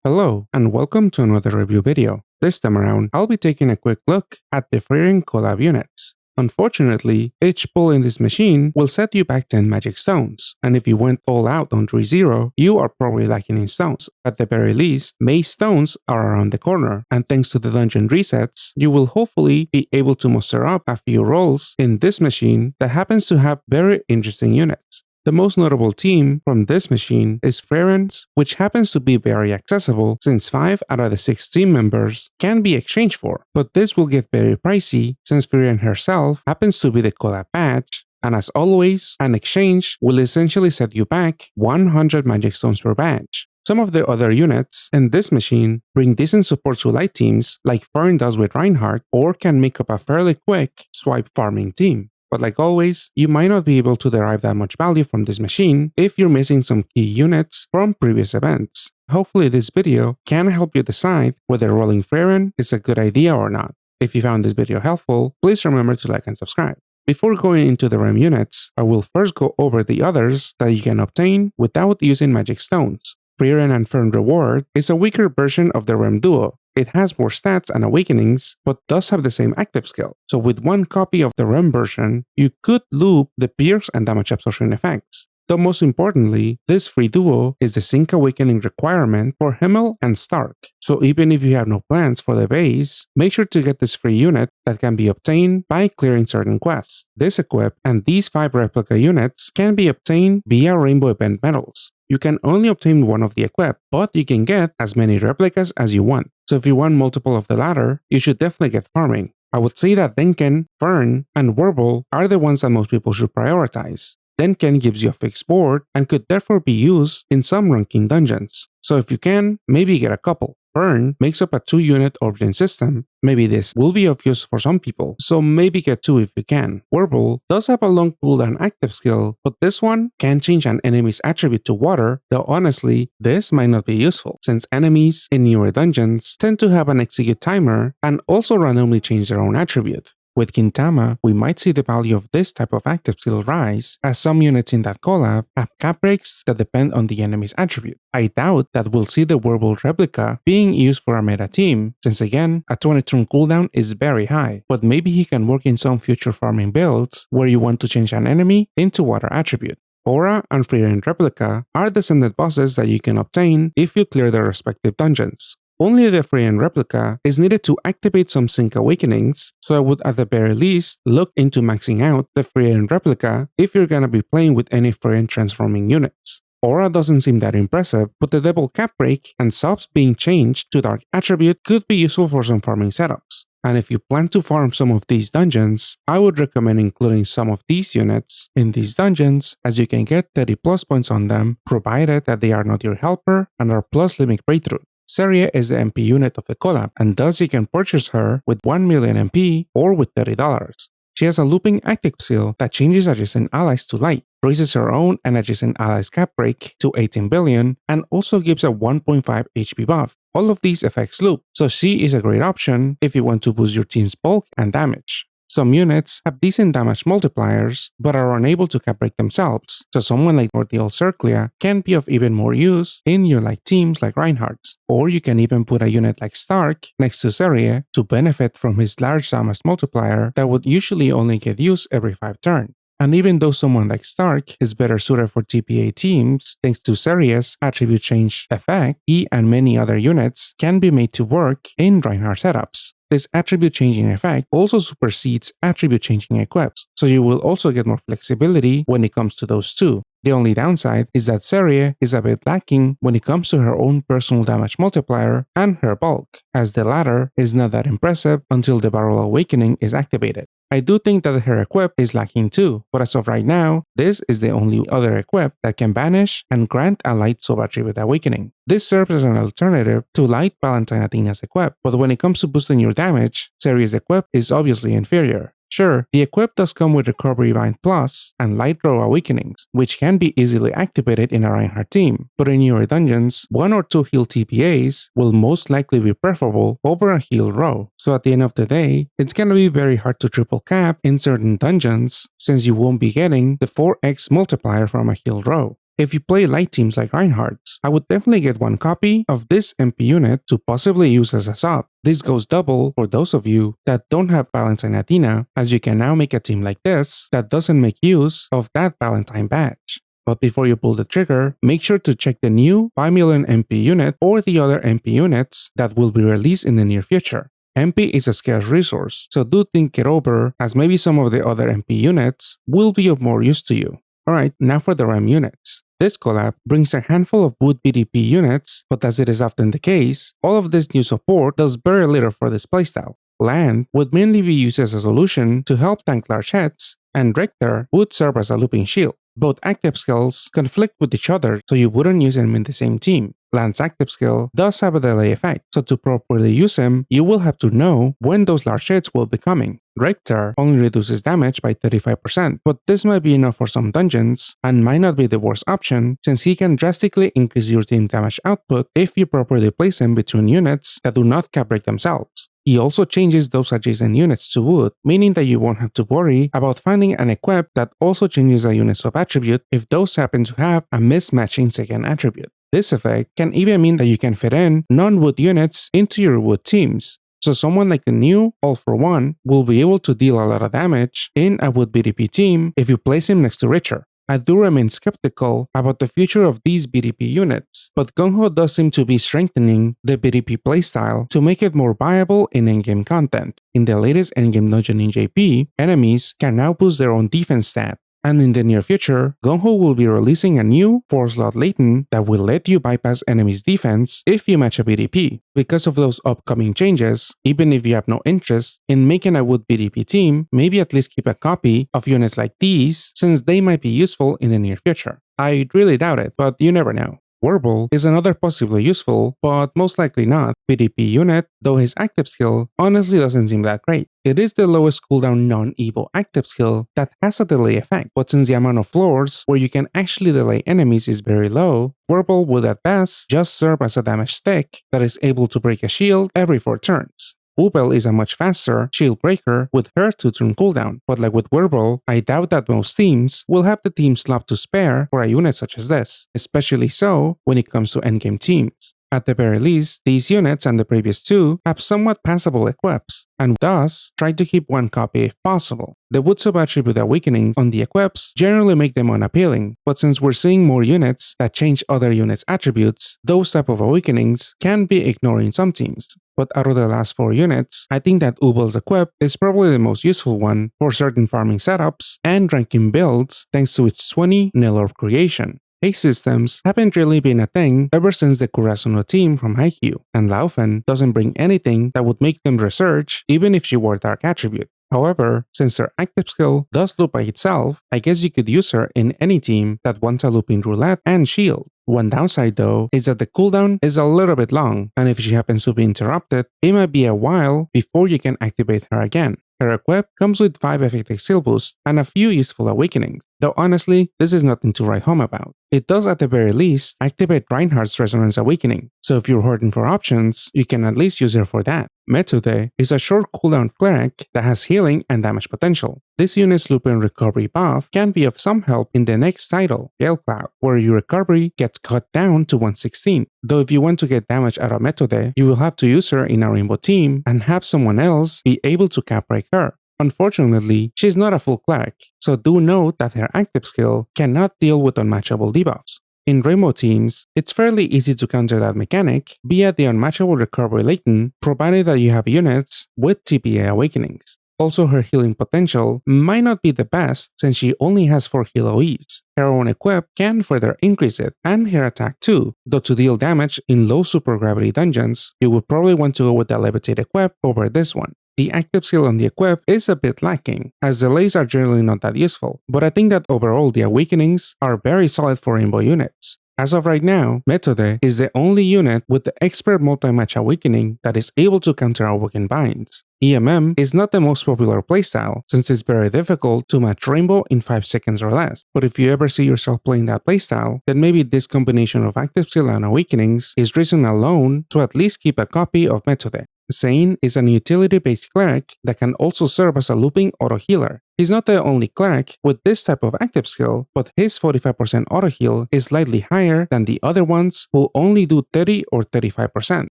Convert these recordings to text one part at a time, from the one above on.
Hello, and welcome to another review video. This time around, I'll be taking a quick look at the Frieren collab units. Unfortunately, each pull in this machine will set you back 10 magic stones, and if you went all out on 3-0, you are probably lacking in stones. At the very least, May stones are around the corner, and thanks to the dungeon resets, you will hopefully be able to muster up a few rolls in this machine that happens to have very interesting units. The most notable team from this machine is Frieren's, which happens to be very accessible since 5 out of the 6 team members can be exchanged for, but this will get very pricey since Frieren herself happens to be the collab badge, and as always, an exchange will essentially set you back 100 magic stones per badge. Some of the other units in this machine bring decent support to light teams like Fern does with Reinhardt, or can make up a fairly quick swipe farming team. But like always, you might not be able to derive that much value from this machine if you're missing some key units from previous events. Hopefully this video can help you decide whether rolling Frieren is a good idea or not. If you found this video helpful, please remember to like and subscribe. Before going into the REM units, I will first go over the others that you can obtain without using magic stones. Frieren and Fern Reward is a weaker version of the REM duo. It has more stats and awakenings, but does have the same active skill. So with one copy of the REM version, you could loop the pierce and damage absorption effects. Though most importantly, this free duo is the sync awakening requirement for Himmel and Stark. So even if you have no plans for the base, make sure to get this free unit that can be obtained by clearing certain quests. This equip and these 5 replica units can be obtained via Rainbow event medals. You can only obtain one of the equip, but you can get as many replicas as you want. So if you want multiple of the latter, you should definitely get farming. I would say that Denken, Fern, and Wirbel are the ones that most people should prioritize. Denken gives you a fixed board and could therefore be used in some ranking dungeons. So if you can, maybe get a couple. Fern makes up a 2-unit orbiting system. Maybe this will be of use for some people, so maybe get 2 if you can. Wirbel does have a long cooldown active skill, but this one can change an enemy's attribute to water, though honestly, this might not be useful, since enemies in newer dungeons tend to have an execute timer and also randomly change their own attribute. With Gintama, we might see the value of this type of active skill rise, as some units in that collab have cap breaks that depend on the enemy's attribute. I doubt that we'll see the Wirbel replica being used for a meta team, since again, a 20-turn cooldown is very high, but maybe he can work in some future farming builds where you want to change an enemy into water attribute. Aura and Frieren replica are descended bosses that you can obtain if you clear their respective dungeons. Only the Frieren replica is needed to activate some sync awakenings, so I would at the very least look into maxing out the Frieren replica if you're gonna be playing with any Frieren transforming units. Aura doesn't seem that impressive, but the double cap break and subs being changed to dark attribute could be useful for some farming setups. And if you plan to farm some of these dungeons, I would recommend including some of these units in these dungeons, as you can get 30 plus points on them, provided that they are not your helper and are plus limit breakthrough. Serie is the MP unit of the collab, and thus you can purchase her with 1 million MP or with $30. She has a looping active skill that changes adjacent allies to light, raises her own and adjacent allies cap break to 18 billion, and also gives a 1.5 HP buff. All of these effects loop, so she is a great option if you want to boost your team's bulk and damage. Some units have decent damage multipliers, but are unable to cap break themselves, so someone like Ordeal Circlia can be of even more use in your light teams like Reinhardt's. Or you can even put a unit like Stark next to Serie to benefit from his large damage multiplier that would usually only get used every 5 turns. And even though someone like Stark is better suited for TPA teams, thanks to Serie's attribute change effect, he and many other units can be made to work in Reinhardt setups. This attribute changing effect also supersedes attribute changing equips, so you will also get more flexibility when it comes to those two. The only downside is that Serie is a bit lacking when it comes to her own personal damage multiplier and her bulk, as the latter is not that impressive until the Barrel Awakening is activated. I do think that her equip is lacking too, but as of right now, this is the only other equip that can banish and grant a light sub-attribute awakening. This serves as an alternative to light Valentine Athena's equip, but when it comes to boosting your damage, Serie's equip is obviously inferior. Sure, the equip does come with Recovery Bind Plus and Light Row Awakenings, which can be easily activated in a Reinhardt team, but in newer dungeons, 1 or 2 heal TPAs will most likely be preferable over a heal row. So at the end of the day, it's gonna be very hard to triple cap in certain dungeons since you won't be getting the 4x multiplier from a heal row. If you play light teams like Reinhardt's, I would definitely get one copy of this MP unit to possibly use as a sub. This goes double for those of you that don't have Valentine Athena, as you can now make a team like this that doesn't make use of that Valentine badge. But before you pull the trigger, make sure to check the new 5 million MP unit or the other MP units that will be released in the near future. MP is a scarce resource, so do think it over, as maybe some of the other MP units will be of more use to you. Alright, now for the REM units. This collab brings a handful of wood BDP units, but as it is often the case, all of this new support does very little for this playstyle. Land would mainly be used as a solution to help tank large hits, and Richter would serve as a looping shield. Both active skills conflict with each other, so you wouldn't use them in the same team. Land's active skill does have a delay effect, so to properly use him, you will have to know when those large hits will be coming. Richter only reduces damage by 35%, but this might be enough for some dungeons, and might not be the worst option since he can drastically increase your team damage output if you properly place him between units that do not cap break themselves. He also changes those adjacent units to wood, meaning that you won't have to worry about finding an equip that also changes a unit sub-attribute if those happen to have a mismatching second attribute. This effect can even mean that you can fit in non-wood units into your wood teams, so someone like the new All for One will be able to deal a lot of damage in a wood BDP team if you place him next to Richter. I do remain skeptical about the future of these BDP units, but Gung-Ho does seem to be strengthening the BDP playstyle to make it more viable in endgame content. In the latest endgame dungeon in JP, enemies can now boost their own defense stat, and in the near future, Gung-Ho will be releasing a new 4-slot Leighton that will let you bypass enemies' defense if you match a BDP. Because of those upcoming changes, even if you have no interest in making a wood BDP team, maybe at least keep a copy of units like these since they might be useful in the near future. I really doubt it, but you never know. Wirbel is another possibly useful, but most likely not, BDP unit, though his active skill honestly doesn't seem that great. It is the lowest cooldown non-Evo active skill that has a delay effect, but since the amount of floors where you can actually delay enemies is very low, Wirbel would at best just serve as a damage stick that is able to break a shield every 4 turns. Ubel is a much faster shield breaker with her 2-turn cooldown, but like with Wirbel, I doubt that most teams will have the team slot to spare for a unit such as this, especially so when it comes to endgame teams. At the very least, these units and the previous two have somewhat passable equips, and thus try to keep one copy if possible. The wood sub-attribute awakening on the equips generally make them unappealing, but since we're seeing more units that change other units' attributes, those type of awakenings can be ignored in some teams. But out of the last 4 units, I think that Ubel's equip is probably the most useful one for certain farming setups and ranking builds thanks to its 20 Nail Orb creation. Haste systems haven't really been a thing ever since the Kurasuno team from Haikyuu, and Laufen doesn't bring anything that would make them research even if she wore Dark Attribute. However, since her active skill does loop by itself, I guess you could use her in any team that wants a looping roulette and shield. One downside though is that the cooldown is a little bit long, and if she happens to be interrupted, it might be a while before you can activate her again. Her equip comes with 5 effective skill boosts and a few useful awakenings, though honestly, this is nothing to write home about. It does at the very least activate Reinhardt's Resonance Awakening, so if you're hoarding for options, you can at least use her for that. Methode is a short cooldown cleric that has healing and damage potential. This unit's loop and recovery buff can be of some help in the next title, Gale Cloud, where your recovery gets cut down to 1/16. Though if you want to get damage out of Methode, you will have to use her in a rainbow team and have someone else be able to cap break her. Unfortunately, she's not a full cleric, so do note that her active skill cannot deal with unmatchable debuffs. In rainbow teams, it's fairly easy to counter that mechanic via the unmatchable recovery Leighton, provided that you have units with TPA awakenings. Also, her healing potential might not be the best since she only has 4 heal OEs. Her own equip can further increase it, and her attack too, though to deal damage in low supergravity dungeons, you would probably want to go with the Levitate equip over this one. The active skill on the equip is a bit lacking, as delays are generally not that useful, but I think that overall the awakenings are very solid for rainbow units. As of right now, Methode is the only unit with the expert multi-match awakening that is able to counter awakened binds. EMM is not the most popular playstyle since it's very difficult to match rainbow in 5 seconds or less, but if you ever see yourself playing that playstyle, then maybe this combination of active skill and awakenings is reason alone to at least keep a copy of Methode. Sein is an utility-based cleric that can also serve as a looping auto-healer. He's not the only cleric with this type of active skill, but his 45% auto-heal is slightly higher than the other ones who only do 30 or 35%.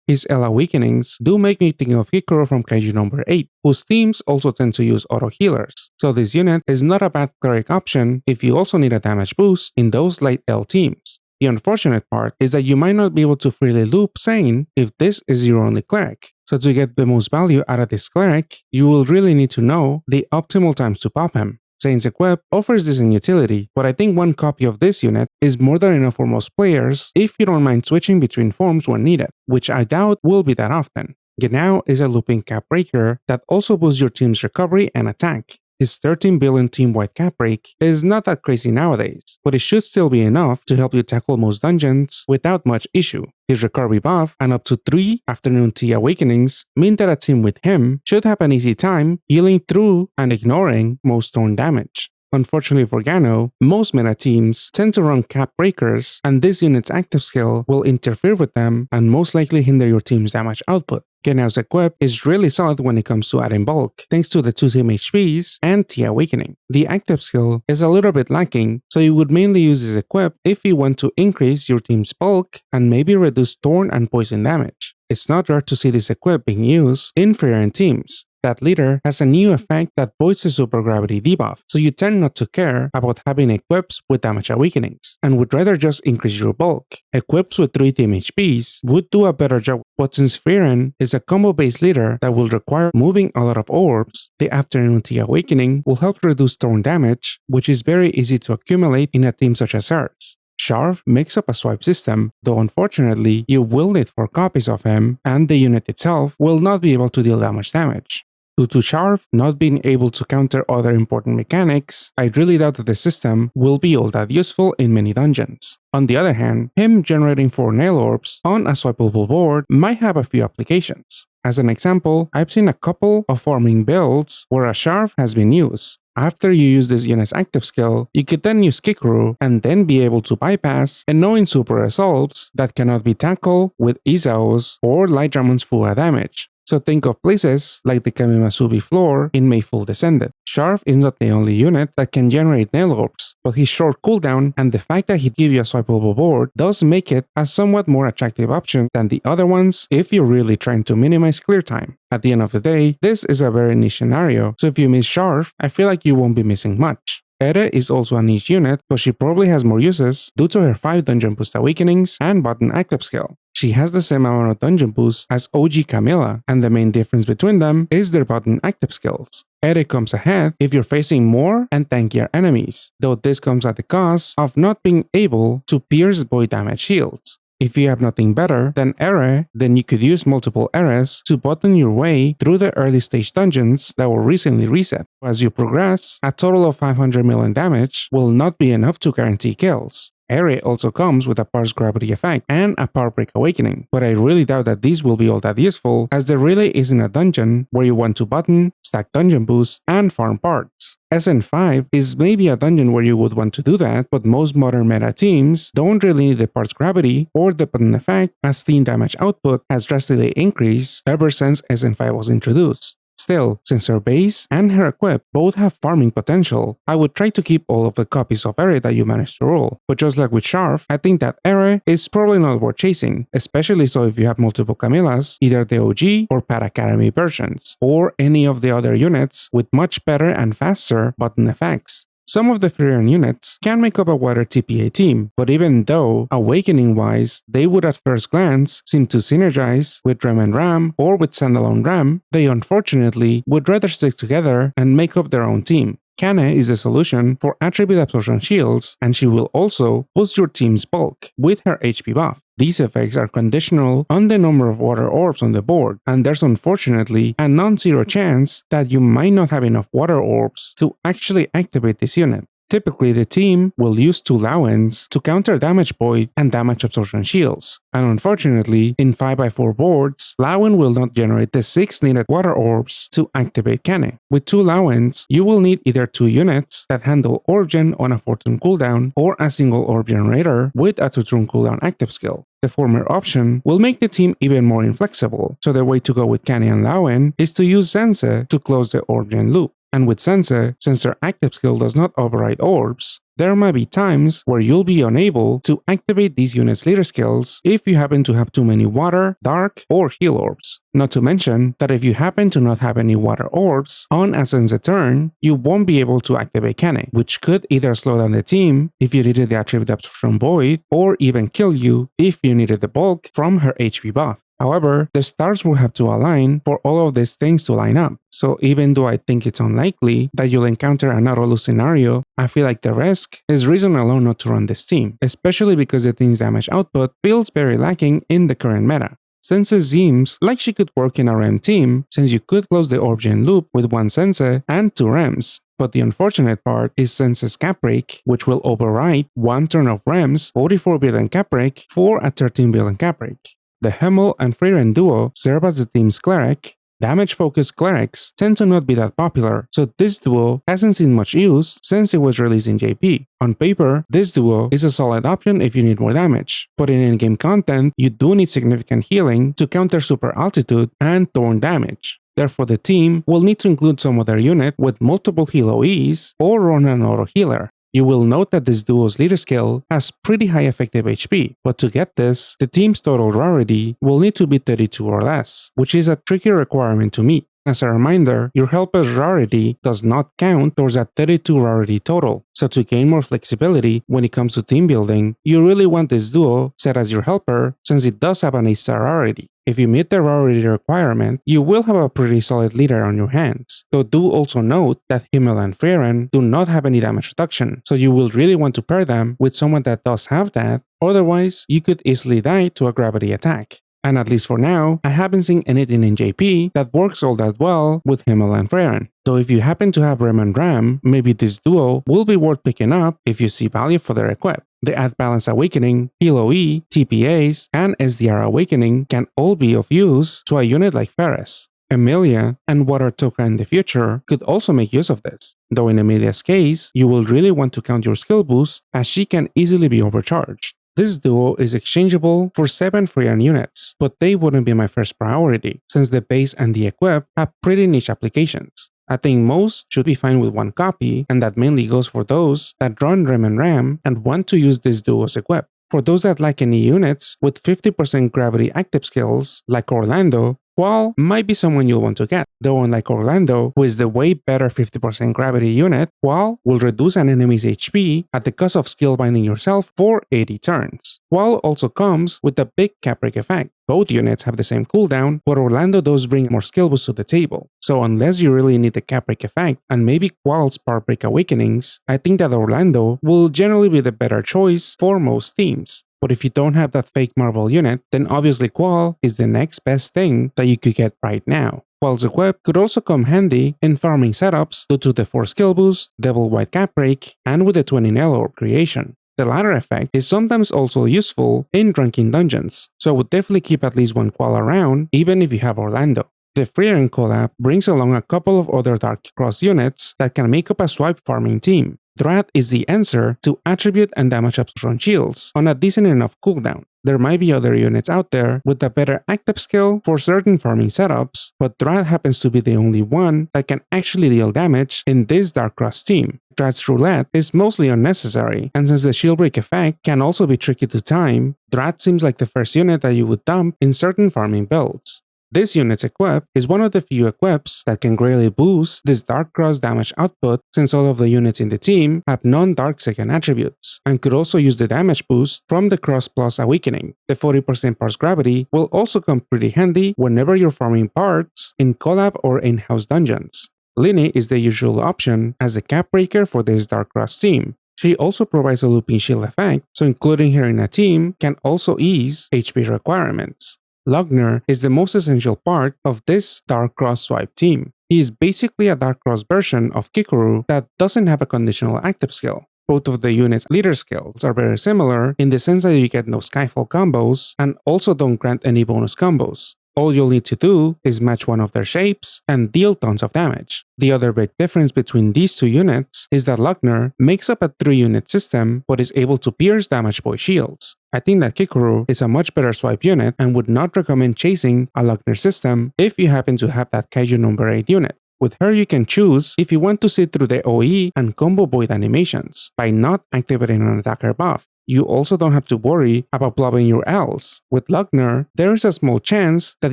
His L awakenings do make me think of Hikaru from Kaiju number 8, whose teams also tend to use auto-healers, so this unit is not a bad cleric option if you also need a damage boost in those light L teams. The unfortunate part is that you might not be able to freely loop Sein if this is your only cleric. So to get the most value out of this cleric, you will really need to know the optimal times to pop him. Sein's equip offers this in utility, but I think one copy of this unit is more than enough for most players if you don't mind switching between forms when needed, which I doubt will be that often. Genau is a looping cap breaker that also boosts your team's recovery and attack. His 13 billion team-wide cap break is not that crazy nowadays, but it should still be enough to help you tackle most dungeons without much issue. His recovery buff and up to 3 afternoon tea awakenings mean that a team with him should have an easy time healing through and ignoring most thorn damage. Unfortunately for Gano, most meta teams tend to run cap breakers, and this unit's active skill will interfere with them and most likely hinder your team's damage output. Geno's equip is really solid when it comes to adding bulk, thanks to the 2 team HPs and Tea Awakening. The active skill is a little bit lacking, so you would mainly use this equip if you want to increase your team's bulk and maybe reduce thorn and poison damage. It's not rare to see this equip being used in Frieren teams. That leader has a new effect that voids the super gravity debuff, so you tend not to care about having equips with damage awakenings, and would rather just increase your bulk. Equips with 3 team HPs would do a better job, but since Frieren is a combo-based leader that will require moving a lot of orbs, the Afternoon Tea Awakening will help reduce thorn damage, which is very easy to accumulate in a team such as hers. Scharf makes up a swipe system, though unfortunately you will need 4 copies of him, and the unit itself will not be able to deal that much damage. Due to Scharf not being able to counter other important mechanics, I really doubt that the system will be all that useful in many dungeons. On the other hand, him generating 4 nail orbs on a swipeable board might have a few applications. As an example, I've seen a couple of farming builds where a Scharf has been used. After you use this unit's active skill, you could then use Kikuru and then be able to bypass annoying super assaults that cannot be tackled with Izao's or Light Dramon's Fuga damage. So think of places like the Kamimasubi floor in Mayful Descended. Scharf is not the only unit that can generate nail orbs, but his short cooldown and the fact that he'd give you a swipeable board does make it a somewhat more attractive option than the other ones if you're really trying to minimize clear time. At the end of the day, this is a very niche scenario, so if you miss Scharf, I feel like you won't be missing much. Ere is also a niche unit, but she probably has more uses due to her 5 dungeon boost awakenings and button active skill. She has the same amount of dungeon boosts as OG Camilla, and the main difference between them is their button active skills. Ere comes ahead if you're facing more and tankier enemies, though this comes at the cost of not being able to pierce void damage shields. If you have nothing better than Ere, then you could use multiple Eres to button your way through the early stage dungeons that were recently reset. As you progress, a total of 500 million damage will not be enough to guarantee kills. Ere also comes with a Parse Gravity effect and a Power Break Awakening, but I really doubt that these will be all that useful as there really isn't a dungeon where you want to button, stack dungeon boosts, and farm parts. SN5 is maybe a dungeon where you would want to do that, but most modern meta teams don't really need the Parse Gravity or the button effect as team damage output has drastically increased ever since SN5 was introduced. Still, since her base and her equip both have farming potential, I would try to keep all of the copies of Ere that you manage to roll. But just like with Scharf, I think that Ere is probably not worth chasing, especially so if you have multiple Camillas, either the OG or Pad Academy versions, or any of the other units with much better and faster button effects. Some of the Frieren units can make up a wider TPA team, but even though, awakening-wise, they would at first glance seem to synergize with REM and RAM or with standalone RAM, they unfortunately would rather stick together and make up their own team. Kanne is the solution for attribute absorption shields, and she will also boost your team's bulk with her HP buff. These effects are conditional on the number of water orbs on the board, and there's unfortunately a non-zero chance that you might not have enough water orbs to actually activate this unit. Typically, the team will use 2 Lawines to counter damage void and damage absorption shields, and unfortunately, in 5x4 boards, Lawine will not generate the 6 needed water orbs to activate Kanne. With 2 Lawines, you will need either 2 units that handle orb gen on a 4-turn cooldown or a single orb generator with a 2-turn cooldown active skill. The former option will make the team even more inflexible, so the way to go with Kanne and Lawine is to use Sense to close the orb gen loop. And with Sense, since their active skill does not override orbs, there might be times where you'll be unable to activate these units' later skills if you happen to have too many water, dark, or heal orbs. Not to mention that if you happen to not have any water orbs on a Sense turn, you won't be able to activate Kanne, which could either slow down the team if you needed the attribute absorption void, or even kill you if you needed the bulk from her HP buff. However, the stars will have to align for all of these things to line up. So even though I think it's unlikely that you'll encounter an auto-lose scenario, I feel like the risk is reason alone not to run this team, especially because the team's damage output feels very lacking in the current meta. Sense seems like she could work in a REM team since you could close the orb gen loop with 1 Sense and 2 REMs. But the unfortunate part is Sense's cap break, which will override 1 turn of REM's 44 billion cap break for a 13 billion cap break. The Himmel and Frieren duo serve as the team's cleric. Damage-focused clerics tend to not be that popular, so this duo hasn't seen much use since it was released in JP. On paper, this duo is a solid option if you need more damage, but in in-game content, you do need significant healing to counter super altitude and thorn damage. Therefore, the team will need to include some other unit with multiple heal OEs or run an auto healer. You will note that this duo's leader skill has pretty high effective HP, but to get this, the team's total rarity will need to be 32 or less, which is a tricky requirement to meet. As a reminder, your helper's rarity does not count towards that 32 rarity total, so to gain more flexibility when it comes to team building, you really want this duo set as your helper since it does have an 8-star rarity. If you meet the rarity requirement, you will have a pretty solid leader on your hands, though do also note that Himmel and Frieren do not have any damage reduction, so you will really want to pair them with someone that does have that, otherwise you could easily die to a gravity attack. And at least for now, I haven't seen anything in JP that works all that well with Himmel and Frieren. Though if you happen to have REM and RAM, maybe this duo will be worth picking up if you see value for their equip. The Add Balance Awakening, PLOE, TPAs, and SDR Awakening can all be of use to a unit like Ferris. Emilia and Water Toka in the future could also make use of this, though in Emilia's case, you will really want to count your skill boost as she can easily be overcharged. This duo is exchangeable for 7 Frieren units, but they wouldn't be my first priority, since the base and the equip have pretty niche applications. I think most should be fine with 1 copy, and that mainly goes for those that run REM and RAM and want to use this duo's equip. For those that lack any units with 50% gravity active skills, like Orlando, Qual might be someone you'll want to get, though unlike Orlando, who is the way better 50% gravity unit, Qual will reduce an enemy's HP at the cost of skill binding yourself for 80 turns. Qual also comes with a big cap break effect. Both units have the same cooldown, but Orlando does bring more skill boost to the table. So unless you really need the cap break effect and maybe Qual's power break awakenings, I think that Orlando will generally be the better choice for most teams. But if you don't have that fake marble unit, then obviously Qual is the next best thing that you could get right now. Qual's equip could also come handy in farming setups due to the 4 skill boost, double white cap break, and with the 20 nail orb creation. The latter effect is sometimes also useful in ranking dungeons, so I would definitely keep at least 1 Qual around even if you have Orlando. The Frieren collab brings along a couple of other Dark Cross units that can make up a swipe farming team. Draht is the answer to attribute and damage absorption shields on a decent enough cooldown. There might be other units out there with a better active skill for certain farming setups, but Draht happens to be the only one that can actually deal damage in this Dark Cross team. Draht's roulette is mostly unnecessary, and since the shield break effect can also be tricky to time, Draht seems like the first unit that you would dump in certain farming builds. This unit's equip is one of the few equips that can greatly boost this Dark Cross damage output since all of the units in the team have non-Dark second attributes, and could also use the damage boost from the Cross Plus Awakening. The 40% parts gravity will also come pretty handy whenever you're farming parts in collab or in-house dungeons. Linie is the usual option as the cap breaker for this Dark Cross team. She also provides a looping shield effect, so including her in a team can also ease HP requirements. Lugner is the most essential part of this Dark Cross swipe team. He is basically a Dark Cross version of Kikoru that doesn't have a conditional active skill. Both of the unit's leader skills are very similar in the sense that you get no Skyfall combos and also don't grant any bonus combos. All you'll need to do is match one of their shapes and deal tons of damage. The other big difference between these two units is that Lugner makes up a 3-unit system but is able to pierce damage boy shields. I think that Kikoru is a much better swipe unit and would not recommend chasing a Lugner system if you happen to have that Kaiju number 8 unit. With her you can choose if you want to sit through the OE and combo void animations by not activating an attacker buff. You also don't have to worry about blubbing your Ls. With Lugner, there is a small chance that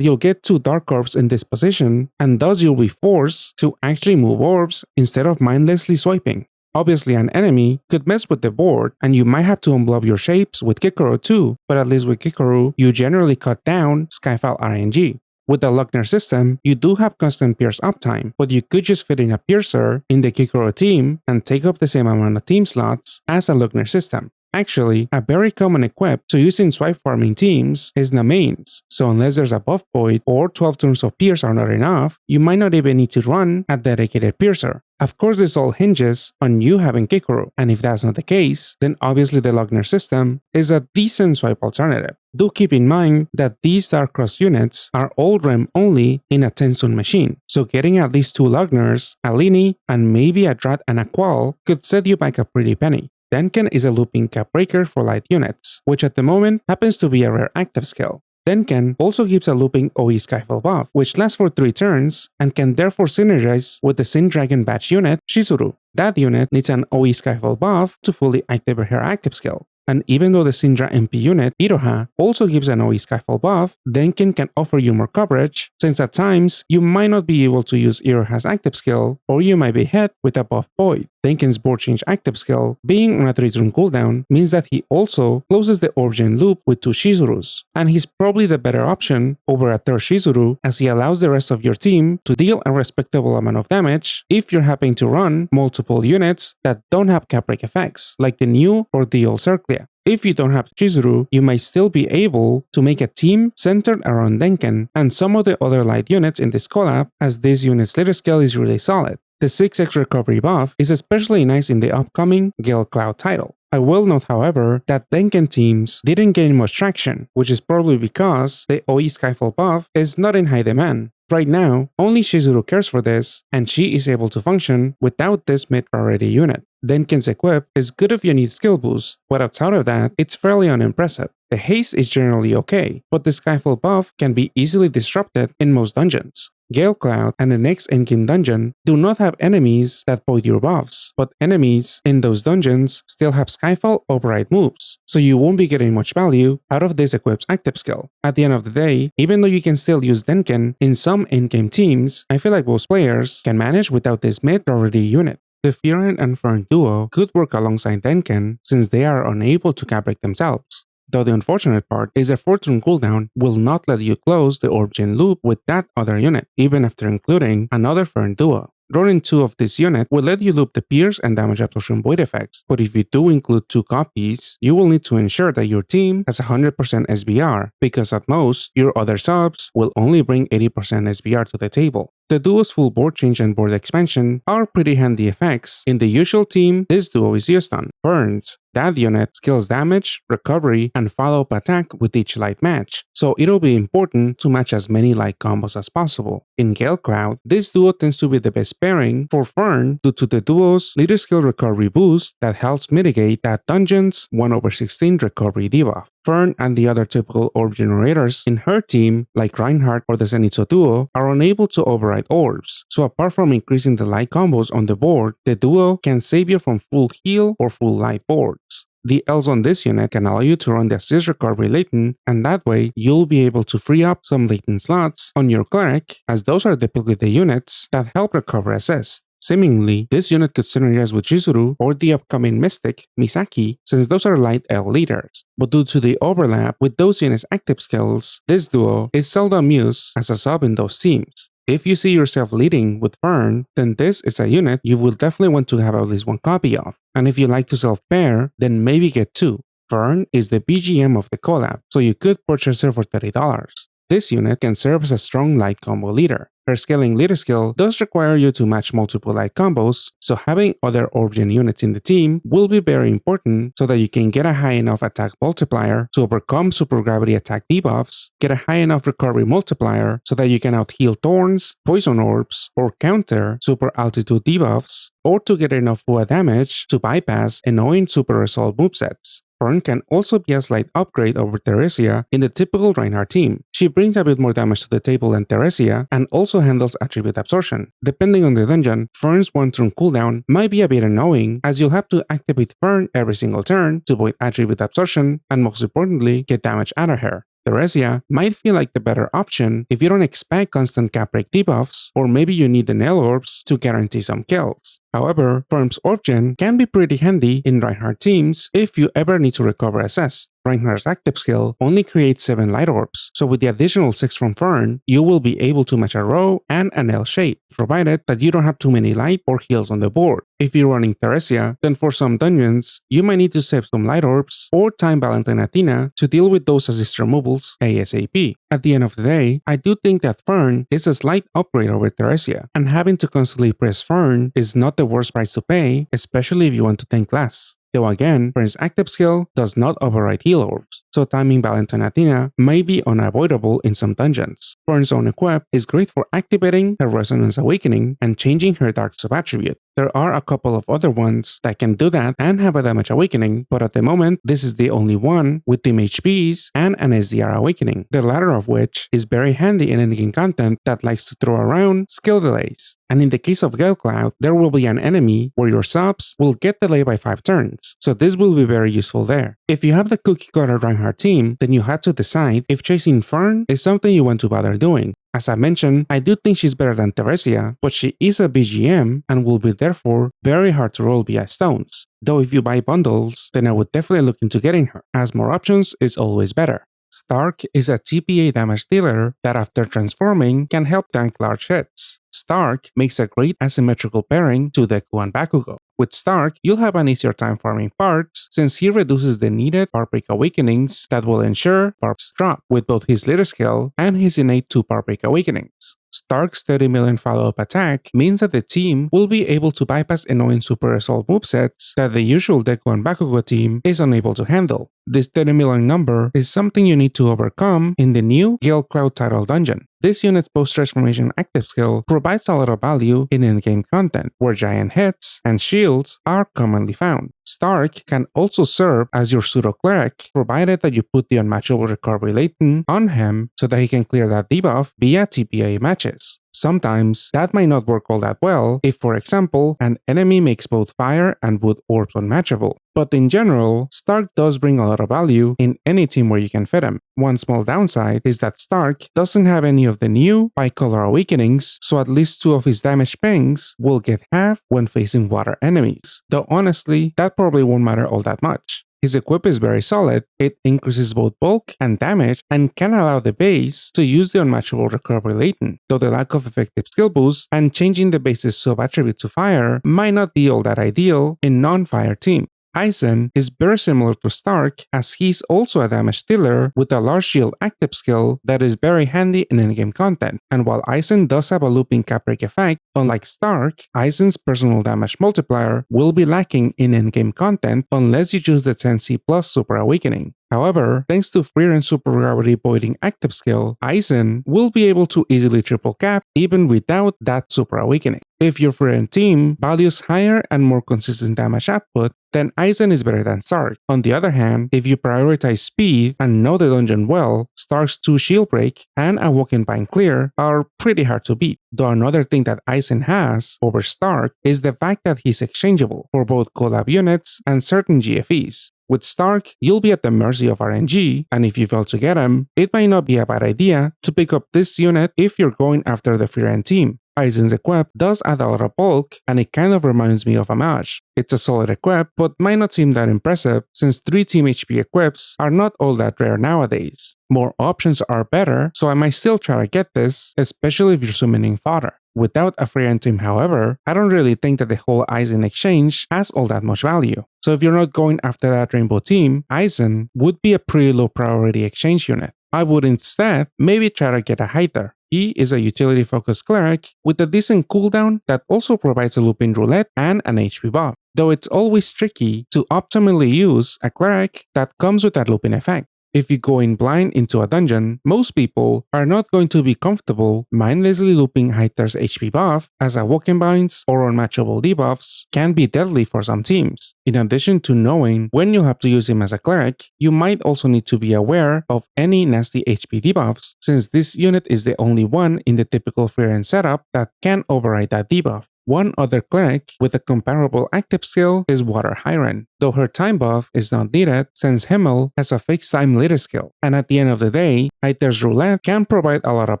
you'll get 2 Dark Orbs in this position, and thus you'll be forced to actually move orbs instead of mindlessly swiping. Obviously an enemy could mess with the board and you might have to unblob your shapes with Kikoru too, but at least with Kikoru, you generally cut down Skyfall RNG. With the Lugner system, you do have constant pierce uptime, but you could just fit in a piercer in the Kikoru team and take up the same amount of team slots as a Lugner system. Actually, a very common equip to use in swipe farming teams is Namains, so unless there's a buff void or 12 turns of pierce are not enough, you might not even need to run a dedicated piercer. Of course, this all hinges on you having Kikoru, and if that's not the case, then obviously the Lugner system is a decent swipe alternative. Do keep in mind that these Dark Cross units are all REM only in a 10-stone machine, so getting at least 2 Lugners, a Linie, and maybe a Draht and a Qual could set you back a pretty penny. Denken is a looping cap breaker for light units, which at the moment happens to be a rare active skill. Denken also gives a looping OE Skyfall buff, which lasts for 3 turns and can therefore synergize with the Sin Dragon Batch unit, Shizuru. That unit needs an OE Skyfall buff to fully activate her active skill. And even though the Syndra MP unit, Iroha, also gives an OE Skyfall buff, Denken can offer you more coverage, since at times you might not be able to use Iroha's active skill, or you might be hit with a buff void. Denken's board change active skill, being on a 3-turn cooldown, means that he also closes the Origin loop with 2 Shizurus, and he's probably the better option over a 3rd Shizuru as he allows the rest of your team to deal a respectable amount of damage if you're having to run multiple units that don't have cap break effects, like the new or the old Circlia. If you don't have Chizuru, you might still be able to make a team centered around Denken and some of the other light units in this collab, as this unit's leader skill is really solid. The 6x recovery buff is especially nice in the upcoming Gale Cloud title. I will note, however, that Denken teams didn't gain much traction, which is probably because the OE Skyfall buff is not in high demand. Right now, only Shizuru cares for this, and she is able to function without this mid-priority unit. Denken's equip is good if you need skill boost, but outside of that, it's fairly unimpressive. The haste is generally okay, but the Skyfall buff can be easily disrupted in most dungeons. Gale Cloud and the next endgame dungeon do not have enemies that void your buffs, but enemies in those dungeons still have Skyfall override moves, so you won't be getting much value out of this equip's active skill. At the end of the day, even though you can still use Denken in some endgame teams, I feel like most players can manage without this mid-priority unit. The Frieren and Fern duo could work alongside Denken since they are unable to cap break themselves. Though the unfortunate part is a 4-turn cooldown will not let you close the Origin loop with that other unit, even after including another Fern duo. Running 2 of this unit will let you loop the pierce and damage absorption void effects, but if you do include 2 copies, you will need to ensure that your team has 100% SBR, because at most, your other subs will only bring 80% SBR to the table. The duo's full board change and board expansion are pretty handy effects. In the usual team, this duo is used on Ferns. That unit scales damage, recovery, and follow-up attack with each light match, so it'll be important to match as many light combos as possible. In Gale Cloud, this duo tends to be the best pairing for Fern due to the duo's leader skill recovery boost that helps mitigate that dungeon's 1/16 recovery debuff. Fern and the other typical orb generators in her team, like Reinhardt or the Zenitsu duo, are unable to override orbs, so apart from increasing the light combos on the board, the duo can save you from full heal or full light boards. The Ls on this unit can allow you to run the assist recovery latent, and that way you'll be able to free up some latent slots on your cleric, as those are typically the units that help recover assist. Seemingly, this unit could synergize with Chizuru or the upcoming Mystic, Misaki, since those are light L leaders. But due to the overlap with those units' active skills, this duo is seldom used as a sub in those teams. If you see yourself leading with Fern, then this is a unit you will definitely want to have at least 1 copy of. And if you like to self-pair, then maybe get 2. Fern is the BGM of the collab, so you could purchase her for $30. This unit can serve as a strong light combo leader. Her scaling leader skill does require you to match multiple light combos, so having other Orb-Gen units in the team will be very important so that you can get a high enough attack multiplier to overcome super gravity attack debuffs, get a high enough recovery multiplier so that you can out-heal thorns, poison orbs, or counter super altitude debuffs, or to get enough FUA damage to bypass annoying super resolve movesets. Fern can also be a slight upgrade over Theresia in the typical Reinhardt team. She brings a bit more damage to the table than Theresia and also handles attribute absorption. Depending on the dungeon, Fern's one-turn cooldown might be a bit annoying as you'll have to activate Fern every single turn to avoid attribute absorption and most importantly, get damage out of her. Theresia might feel like the better option if you don't expect constant cap break debuffs, or maybe you need the nail orbs to guarantee some kills. However, Fern's Orb-Gen can be pretty handy in Reinhardt teams if you ever need to recover SS. Reinhardt's active skill only creates 7 light orbs, so with the additional 6 from Fern, you will be able to match a row and an L shape, provided that you don't have too many light or heals on the board. If you're running Theresia, then for some dungeons, you might need to save some light orbs or time Valentine Athena to deal with those assist removals ASAP. At the end of the day, I do think that Fern is a slight upgrade over Theresia, and having to constantly press Fern is not the worst price to pay, especially if you want to tank less. Though again, Fern's active skill does not override heal orbs, so timing Valentine Athena may be unavoidable in some dungeons. Fern's own equip is great for activating her Resonance Awakening and changing her Dark sub-attribute. There are a couple of other ones that can do that and have a damage awakening, but at the moment, this is the only one with team HPs and an SDR awakening, the latter of which is very handy in endgame content that likes to throw around skill delays. And in the case of Gale Cloud, there will be an enemy where your subs will get delayed by 5 turns, so this will be very useful there. If you have the cookie cutter Reinhardt team, then you have to decide if chasing Fern is something you want to bother doing. As I mentioned, I do think she's better than Theresia, but she is a BGM and will be therefore very hard to roll via stones. Though if you buy bundles, then I would definitely look into getting her, as more options is always better. Stark is a TPA damage dealer that after transforming can help tank large hits. Stark makes a great asymmetrical pairing to Deku and Bakugo. With Stark, you'll have an easier time farming parts since he reduces the needed part break awakenings that will ensure parts drop with both his leader skill and his innate 2 part break awakenings. Stark's 30 million follow-up attack means that the team will be able to bypass annoying super assault movesets that the usual Deku and Bakugo team is unable to handle. This 30 million number is something you need to overcome in the new Gale Cloud title dungeon. This unit's post-transformation active skill provides a lot of value in in-game content, where giant hits and shields are commonly found. Stark can also serve as your pseudo-cleric, provided that you put the unmatchable recovery latent on him so that he can clear that debuff via TPA matches. Sometimes that might not work all that well if, for example, an enemy makes both fire and wood orbs unmatchable. But in general, Stark does bring a lot of value in any team where you can fit him. One small downside is that Stark doesn't have any of the new bicolor awakenings, so at least 2 of his damage pings will get half when facing water enemies. Though honestly, that probably won't matter all that much. His equip is very solid, it increases both bulk and damage and can allow the base to use the unmatchable recovery latent, though the lack of effective skill boost and changing the base's sub-attribute to fire might not be all that ideal in non-fire team. Eisen is very similar to Stark as he's also a damage dealer with a large shield active skill that is very handy in in-game content, and while Eisen does have a looping cap break effect, unlike Stark, Eisen's personal damage multiplier will be lacking in in-game content unless you choose the 10C plus super awakening. However, thanks to Frieren super gravity voiding active skill, Eisen will be able to easily triple cap even without that super awakening. If your Frieren team values higher and more consistent damage output, then Eisen is better than Stark. On the other hand, if you prioritize speed and know the dungeon well, Stark's 2 shield break and a walk-in bind clear are pretty hard to beat. Though another thing that Eisen has over Stark is the fact that he's exchangeable for both collab units and certain GFEs. With Stark, you'll be at the mercy of RNG, and if you fail to get him, it might not be a bad idea to pick up this unit if you're going after the Frieren team. Eisen's equip does add a lot of bulk, and it kind of reminds me of a mage. It's a solid equip, but might not seem that impressive since 3 team HP equips are not all that rare nowadays. More options are better, so I might still try to get this, especially if you're summoning fodder. Without a Frieren team, however, I don't really think that the whole Eisen exchange has all that much value. So if you're not going after that rainbow team, Eisen would be a pretty low priority exchange unit. I would instead maybe try to get a Heiter. He is a utility-focused cleric with a decent cooldown that also provides a looping roulette and an HP buff, though it's always tricky to optimally use a cleric that comes with that looping effect. If you go in blind into a dungeon, most people are not going to be comfortable mindlessly looping Heiter's HP buff, as awoken binds or unmatchable debuffs can be deadly for some teams. In addition to knowing when you have to use him as a cleric, you might also need to be aware of any nasty HP debuffs, since this unit is the only one in the typical Frieren setup that can override that debuff. One other cleric with a comparable active skill is Water Hiren, though her time buff is not needed since Himmel has a fixed time leader skill, and at the end of the day, Heiter's roulette can provide a lot of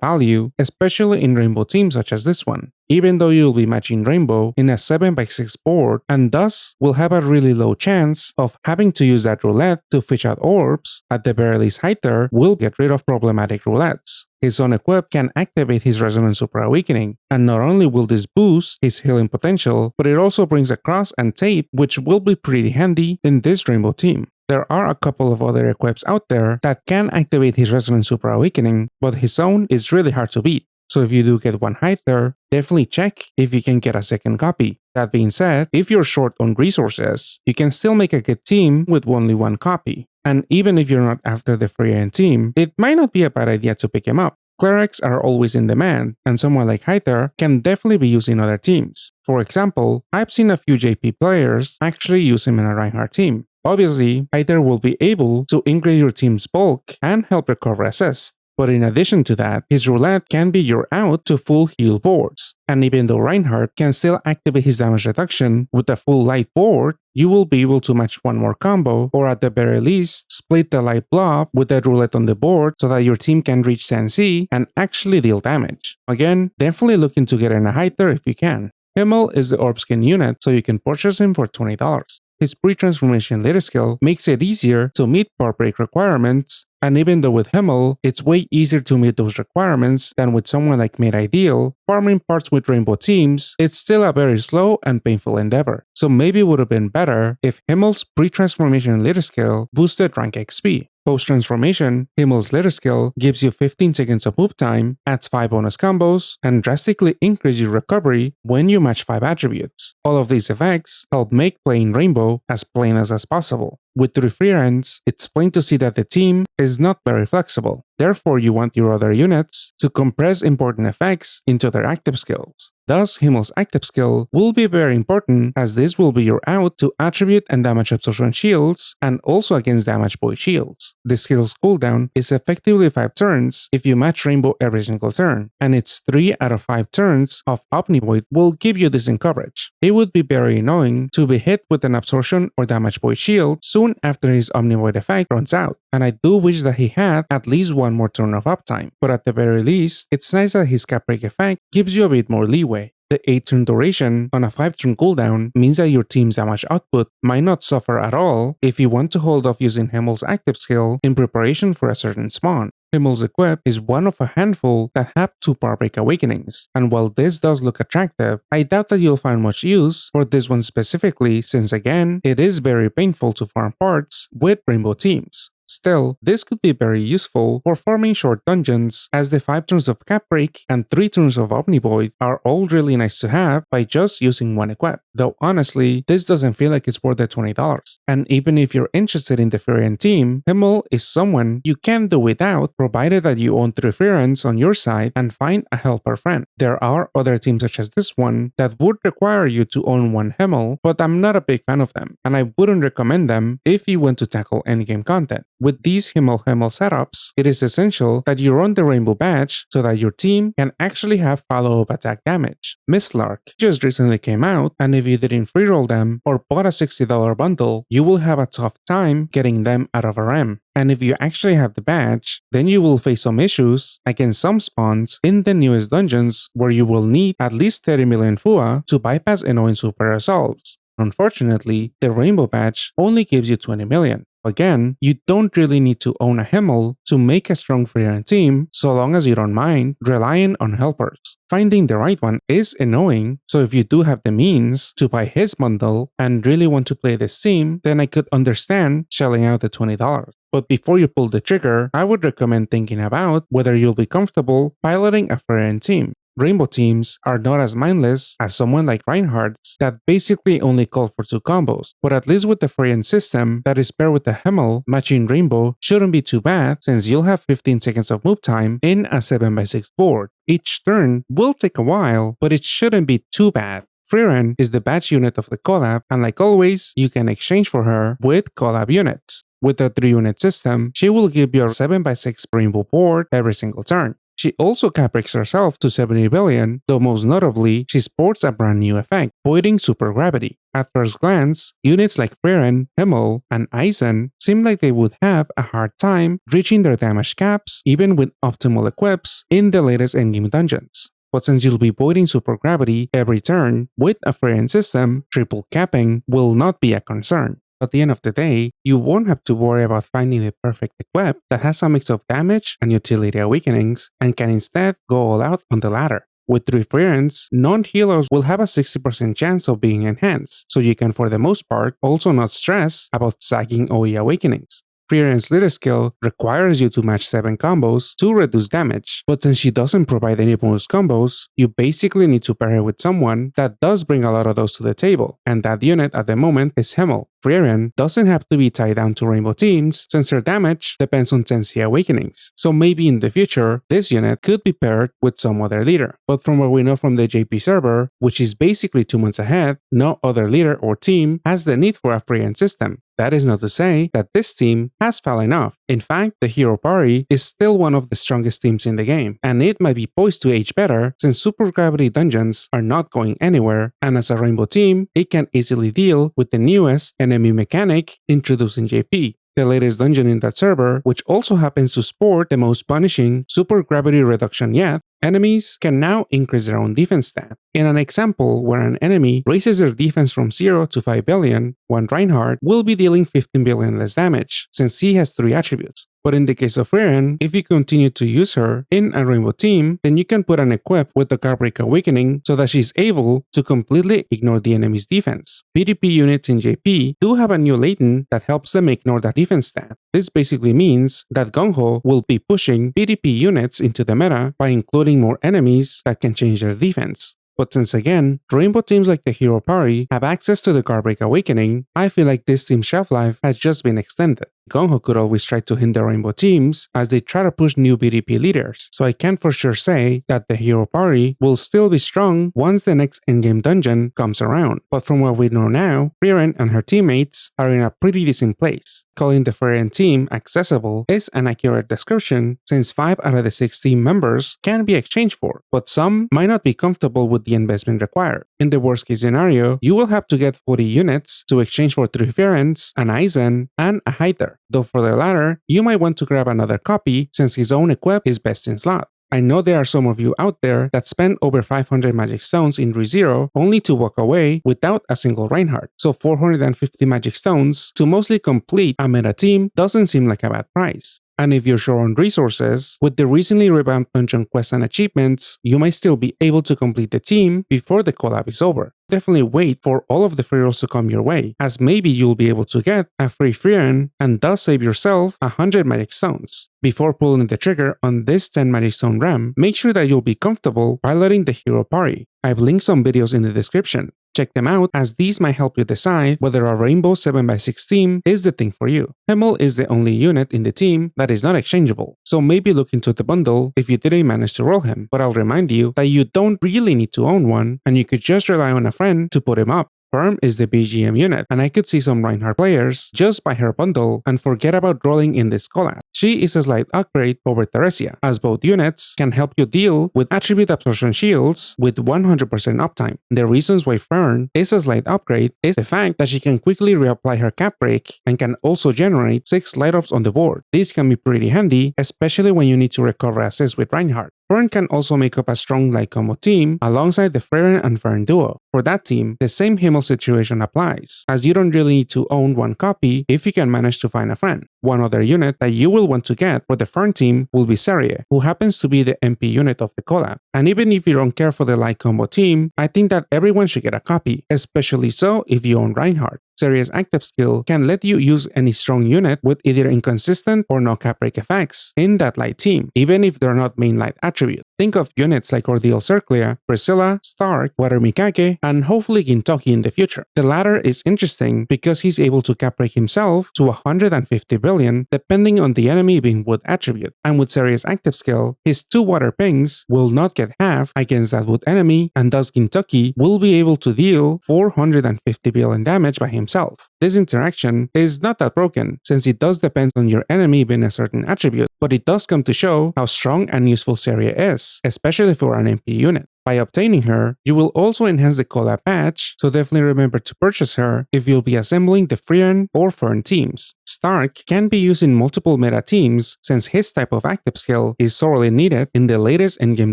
value, especially in rainbow teams such as this one. Even though you'll be matching rainbow in a 7x6 board and thus will have a really low chance of having to use that roulette to fish out orbs, at the very least Heiter will get rid of problematic roulettes. His own equip can activate his Resonant Super Awakening, and not only will this boost his healing potential, but it also brings a cross and tape, which will be pretty handy in this rainbow team. There are a couple of other equips out there that can activate his Resonant Super Awakening, but his own is really hard to beat. So if you do get one Heiter, definitely check if you can get a second copy. That being said, if you're short on resources, you can still make a good team with only one copy. And even if you're not after the Frieren team, it might not be a bad idea to pick him up. Clerics are always in demand, and someone like Heiter can definitely be used in other teams. For example, I've seen a few JP players actually use him in a Reinhardt team. Obviously, Heiter will be able to increase your team's bulk and help recover assist. But in addition to that, his roulette can be your out to full heal boards. And even though Reinhardt can still activate his damage reduction with a full light board, you will be able to match one more combo, or at the very least, split the light blob with that roulette on the board so that your team can reach Sensi and actually deal damage. Again, definitely look into getting a Heiter if you can. Himmel is the orb skin unit, so you can purchase him for $20. His pre-transformation leader skill makes it easier to meet bar break requirements, and even though with Himmel, it's way easier to meet those requirements than with someone like Made Ideal, farming parts with rainbow teams, it's still a very slow and painful endeavor. So maybe it would have been better if Himmel's pre-transformation leader skill boosted rank XP. Post-transformation, Himmel's leader skill gives you 15 seconds of move time, adds 5 bonus combos, and drastically increases your recovery when you match 5 attributes. All of these effects help make playing Rainbow as painless as possible. With 3 Frierens, it's plain to see that the team is not very flexible. Therefore, you want your other units to compress important effects into their active skills. Thus, Himmel's active skill will be very important, as this will be your out to attribute and damage absorption shields, and also against damage void shields. The skill's cooldown is effectively 5 turns if you match Rainbow every single turn, and it's 3 out of 5 turns of Omnivoid will give you decent coverage. It would be very annoying to be hit with an absorption or damage void shield soon after his Omnivoid effect runs out, and I do wish that he had at least one more turn of uptime, but at the very least, it's nice that his cap break effect gives you a bit more leeway. The 8-turn duration on a 5-turn cooldown means that your team's damage output might not suffer at all if you want to hold off using Himmel's active skill in preparation for a certain spawn. Himmel's equip is one of a handful that have 2 power break awakenings, and while this does look attractive, I doubt that you'll find much use for this one specifically, since again, it is very painful to farm parts with rainbow teams. Still, this could be very useful for farming short dungeons, as the 5 turns of Cap Break and 3 turns of Omnivoid are all really nice to have by just using one equip. Though honestly, this doesn't feel like it's worth the $20. And even if you're interested in the Frieren team, Himmel is someone you can do without, provided that you own 3 Frierens on your side and find a helper friend. There are other teams such as this one that would require you to own 1 Himmel, but I'm not a big fan of them, and I wouldn't recommend them if you want to tackle endgame content. With these Himmel setups, it is essential that you run the Rainbow Badge so that your team can actually have follow-up attack damage. Miss Lark just recently came out, and if you didn't free roll them or bought a $60 bundle, you will have a tough time getting them out of REM. And if you actually have the badge, then you will face some issues against some spawns in the newest dungeons where you will need at least 30 million FUA to bypass annoying super assaults. Unfortunately, the Rainbow Badge only gives you 20 million. Again, you don't really need to own a Himmel to make a strong Frieren team, so long as you don't mind relying on helpers. Finding the right one is annoying, so if you do have the means to buy his bundle and really want to play this team, then I could understand shelling out the $20. But before you pull the trigger, I would recommend thinking about whether you'll be comfortable piloting a Frieren team. Rainbow teams are not as mindless as someone like Reinhardt's that basically only call for 2 combos, but at least with the Frieren system that is paired with the Himmel, matching Rainbow shouldn't be too bad since you'll have 15 seconds of move time in a 7x6 board. Each turn will take a while, but it shouldn't be too bad. Frieren is the badge unit of the collab, and like always, you can exchange for her with collab units. With the 3-unit system, she will give you a 7x6 rainbow board every single turn. She also cap breaks herself to 70 billion, though most notably, she sports a brand new effect, voiding supergravity. At first glance, units like Frieren, Himmel, and Eisen seem like they would have a hard time reaching their damage caps even with optimal equips in the latest endgame dungeons. But since you'll be voiding supergravity every turn, with a Frieren system, triple capping will not be a concern. At the end of the day, you won't have to worry about finding the perfect equip that has a mix of damage and utility awakenings and can instead go all out on the latter. With 3 Frierens, non-healers will have a 60% chance of being enhanced, so you can for the most part also not stress about sagging OE awakenings. Frieren's leader skill requires you to match 7 combos to reduce damage, but since she doesn't provide any bonus combos, you basically need to pair her with someone that does bring a lot of those to the table, and that unit at the moment is Himmel. Frieren doesn't have to be tied down to rainbow teams since her damage depends on Tensi awakenings, so maybe in the future, this unit could be paired with some other leader. But from what we know from the JP server, which is basically 2 months ahead, no other leader or team has the need for a Frieren system. That is not to say that this team has fallen off. In fact, the hero party is still one of the strongest teams in the game, and it might be poised to age better since supergravity dungeons are not going anywhere, and as a rainbow team, it can easily deal with the newest enemy mechanic introduced in JP. The latest dungeon in that server, which also happens to sport the most punishing supergravity reduction yet, enemies can now increase their own defense stat. In an example where an enemy raises their defense from 0 to 5 billion, one Reinhardt will be dealing 15 billion less damage, since he has 3 attributes. But in the case of Frieren, if you continue to use her in a rainbow team, then you can put an equip with the Cardbreak Awakening so that she's able to completely ignore the enemy's defense. PvP units in JP do have a new latent that helps them ignore that defense stat. This basically means that Gung-Ho will be pushing PvP units into the meta by including more enemies that can change their defense. But since again, rainbow teams like the hero party have access to the Cardbreak Awakening, I feel like this team's shelf life has just been extended. Gung-Ho could always try to hinder rainbow teams as they try to push new PvP leaders, so I can for sure say that the hero party will still be strong once the next endgame dungeon comes around. But from what we know now, Frieren and her teammates are in a pretty decent place. Calling the Frieren team accessible is an accurate description since 5 out of the 6 team members can be exchanged for, but some might not be comfortable with the investment required. In the worst case scenario, you will have to get 40 units to exchange for 3 Frierens, an Eisen, and a Heiter. Though for the latter, you might want to grab another copy since his own equip is best in slot. I know there are some of you out there that spend over 500 magic stones in ReZero only to walk away without a single Reinhardt, so 450 magic stones to mostly complete a meta team doesn't seem like a bad price. And if you're short on resources, with the recently revamped dungeon quests and achievements, you might still be able to complete the team before the collab is over. Definitely wait for all of the free rolls to come your way, as maybe you'll be able to get a free Frieren and thus save yourself 100 magic stones. Before pulling the trigger on this 10 magic stone REM, make sure that you'll be comfortable piloting the hero party. I've linked some videos in the description. Check them out as these might help you decide whether a rainbow 7x6 team is the thing for you. Himmel is the only unit in the team that is not exchangeable, so maybe look into the bundle if you didn't manage to roll him, but I'll remind you that you don't really need to own one and you could just rely on a friend to put him up. Firm is the BGM unit, and I could see some Reinhardt players just buy her bundle and forget about rolling in this collab. She is a slight upgrade over Theresia, as both units can help you deal with attribute absorption shields with 100% uptime. The reasons why Fern is a slight upgrade is the fact that she can quickly reapply her cap break and can also generate 6 light ups on the board. This can be pretty handy, especially when you need to recover assists with Reinhardt. Fern can also make up a strong light combo team alongside the Frieren and Fern duo. For that team, the same Himmel situation applies, as you don't really need to own one copy if you can manage to find a friend. One other unit that you will want to get for the Fern team will be Serie, who happens to be the MP unit of the collab. And even if you don't care for the light combo team, I think that everyone should get a copy, especially so if you own Reinhardt. Serie's active skill can let you use any strong unit with either inconsistent or no cap break effects in that light team, even if they're not main light attribute. Think of units like Ordeal Circlia, Priscilla, Stark, Water Mikage, and hopefully Gintoki in the future. The latter is interesting because he's able to cap break himself to 150 billion depending on the enemy being wood attribute, and with Serie's active skill, his 2 water pings will not get half against that wood enemy, and thus Gintoki will be able to deal 450 billion damage by himself. This interaction is not that broken since it does depend on your enemy being a certain attribute, but it does come to show how strong and useful Serie is, especially for an MP unit. By obtaining her, you will also enhance the collab patch, so definitely remember to purchase her if you'll be assembling the Frieren or Fern teams. Stark can be used in multiple meta teams since his type of active skill is sorely needed in the latest endgame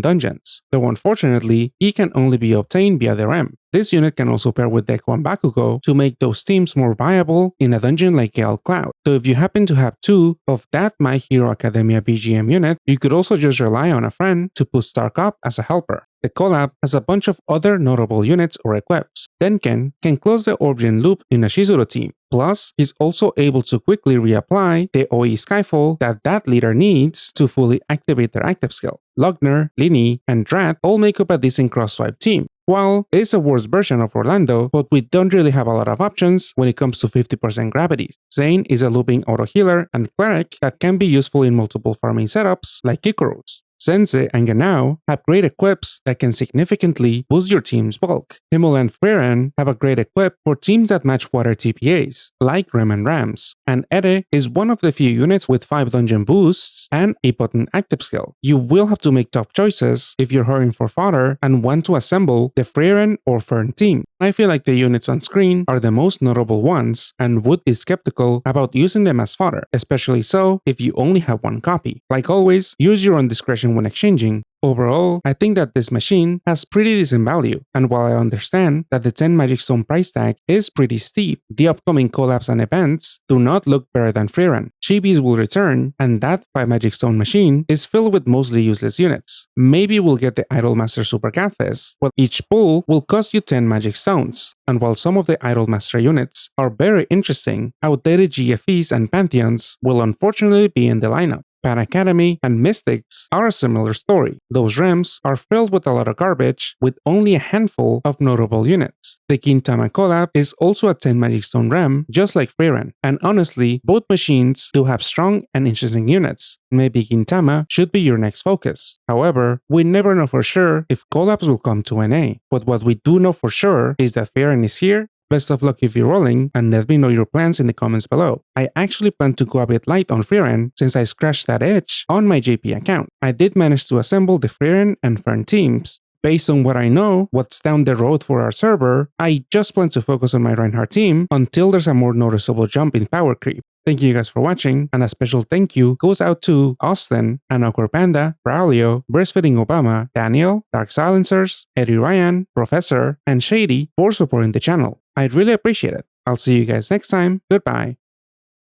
dungeons, though unfortunately, he can only be obtained via the REM. This unit can also pair with Deku and Bakugo to make those teams more viable in a dungeon like Gale Cloud. So if you happen to have 2 of that My Hero Academia BGM unit, you could also just rely on a friend to put Stark up as a helper. The collab has a bunch of other notable units or equips. Denken can close the Origin loop in a Shizuru team. Plus, he's also able to quickly reapply the OE Skyfall that leader needs to fully activate their active skill. Lugner, Linie, and Draht all make up a decent cross-swipe team. Qual is a worse version of Orlando, but we don't really have a lot of options when it comes to 50% gravities. Sein is a looping auto-healer and cleric that can be useful in multiple farming setups like Kikuru's. Sensei and Genau have great equips that can significantly boost your team's bulk. Himmel and Frieren have a great equip for teams that match water TPAs, like REM and Rams. And Ere is one of the few units with 5 dungeon boosts and a potent active skill. You will have to make tough choices if you're hurrying for fodder and want to assemble the Frieren or Fern team. I feel like the units on screen are the most notable ones and would be skeptical about using them as fodder, especially so if you only have 1 copy. Like always, use your own discretion when exchanging. Overall, I think that this machine has pretty decent value, and while I understand that the 10 Magic Stone price tag is pretty steep, the upcoming collabs and events do not look better than Frieren. Chibis will return, and that 5 Magic Stone machine is filled with mostly useless units. Maybe we'll get the Idolmaster Super Catfish, but each pull will cost you 10 Magic Stones. And while some of the Idolmaster units are very interesting, outdated GFEs and Pantheons will unfortunately be in the lineup. Pan Academy and Mystics are a similar story. Those REMs are filled with a lot of garbage with only a handful of notable units. The Gintama collab is also a 10 Magic Stone REM just like Frieren, and honestly, both machines do have strong and interesting units. Maybe Gintama should be your next focus. However, we never know for sure if collabs will come to NA, but what we do know for sure is that Frieren is here. Best of luck if you're rolling, and let me know your plans in the comments below. I actually plan to go a bit light on Frieren since I scratched that itch on my JP account. I did manage to assemble the Frieren and Fern teams. Based on what I know, what's down the road for our server, I just plan to focus on my Reinhardt team until there's a more noticeable jump in power creep. Thank you guys for watching, and a special thank you goes out to Austin, Anokor Panda, Braulio, Breastfeeding Obama, Daniel, Dark Silencers, Eddie Ryan, Professor, and Shady for supporting the channel. I'd really appreciate it. I'll see you guys next time. Goodbye.